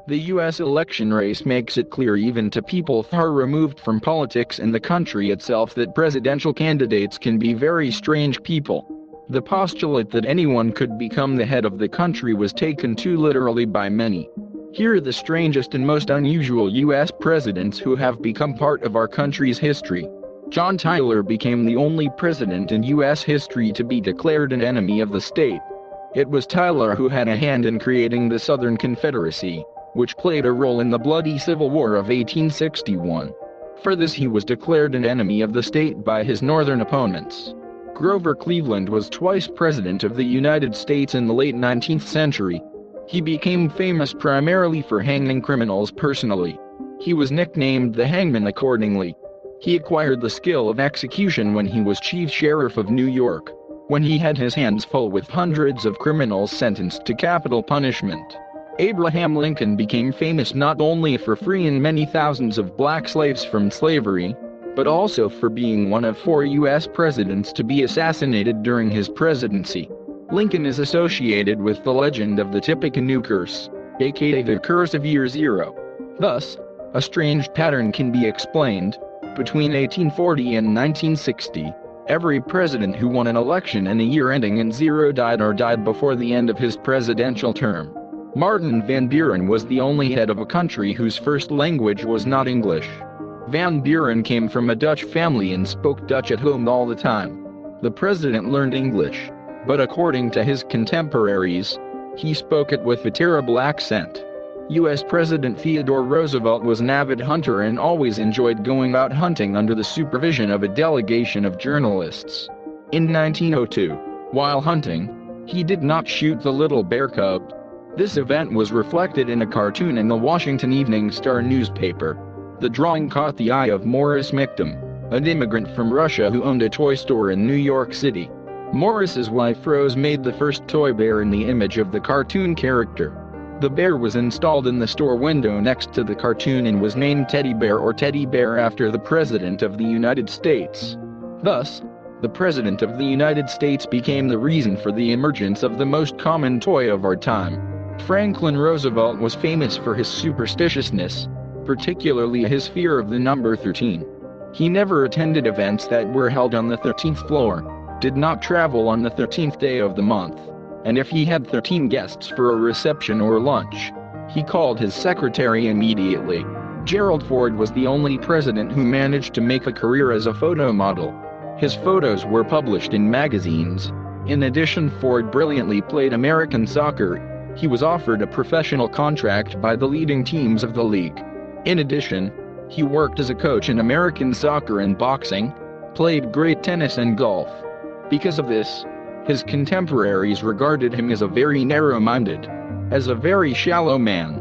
The U.S. election race makes it clear even to people far removed from politics and the country itself that presidential candidates can be very strange people. The postulate that anyone could become the head of the country was taken too literally by many. Here are the strangest and most unusual U.S. presidents who have become part of our country's history. John Tyler became the only president in U.S. history to be declared an enemy of the state. It was Tyler who had a hand in creating the Southern Confederacy, which played a role in the bloody Civil War of 1861. For this he was declared an enemy of the state by his northern opponents. Grover Cleveland was twice president of the United States in the late 19th century. He became famous primarily for hanging criminals personally. He was nicknamed the Hangman accordingly. He acquired the skill of execution when he was chief sheriff of New York, when he had his hands full with hundreds of criminals sentenced to capital punishment. Abraham Lincoln became famous not only for freeing many thousands of black slaves from slavery, but also for being one of 4 U.S. presidents to be assassinated during his presidency. Lincoln is associated with the legend of the Tippecanoe Curse, aka the Curse of Year Zero. Thus, a strange pattern can be explained. Between 1840 and 1960, every president who won an election in a year ending in 0 died or died before the end of his presidential term. Martin Van Buren was the only head of a country whose first language was not English. Van Buren came from a Dutch family and spoke Dutch at home all the time. The president learned English, but according to his contemporaries, he spoke it with a terrible accent. U.S. President Theodore Roosevelt was an avid hunter and always enjoyed going out hunting under the supervision of a delegation of journalists. In 1902, while hunting, he did not shoot the little bear cub. This event was reflected in a cartoon in the Washington Evening Star newspaper. The drawing caught the eye of Morris Michtom, an immigrant from Russia who owned a toy store in New York City. Morris's wife Rose made the first toy bear in the image of the cartoon character. The bear was installed in the store window next to the cartoon and was named Teddy Bear or Teddy Bear after the President of the United States. Thus, the President of the United States became the reason for the emergence of the most common toy of our time. Franklin Roosevelt was famous for his superstitiousness, particularly his fear of the number 13. He never attended events that were held on the 13th floor, did not travel on the 13th day of the month, and if he had 13 guests for a reception or lunch, he called his secretary immediately. Gerald Ford was the only president who managed to make a career as a photo model. His photos were published in magazines. In addition, Ford brilliantly played American soccer. He was offered a professional contract by the leading teams of the league. In addition, he worked as a coach in American soccer and boxing, played great tennis and golf. Because of this, his contemporaries regarded him as a very narrow-minded, as a very shallow man.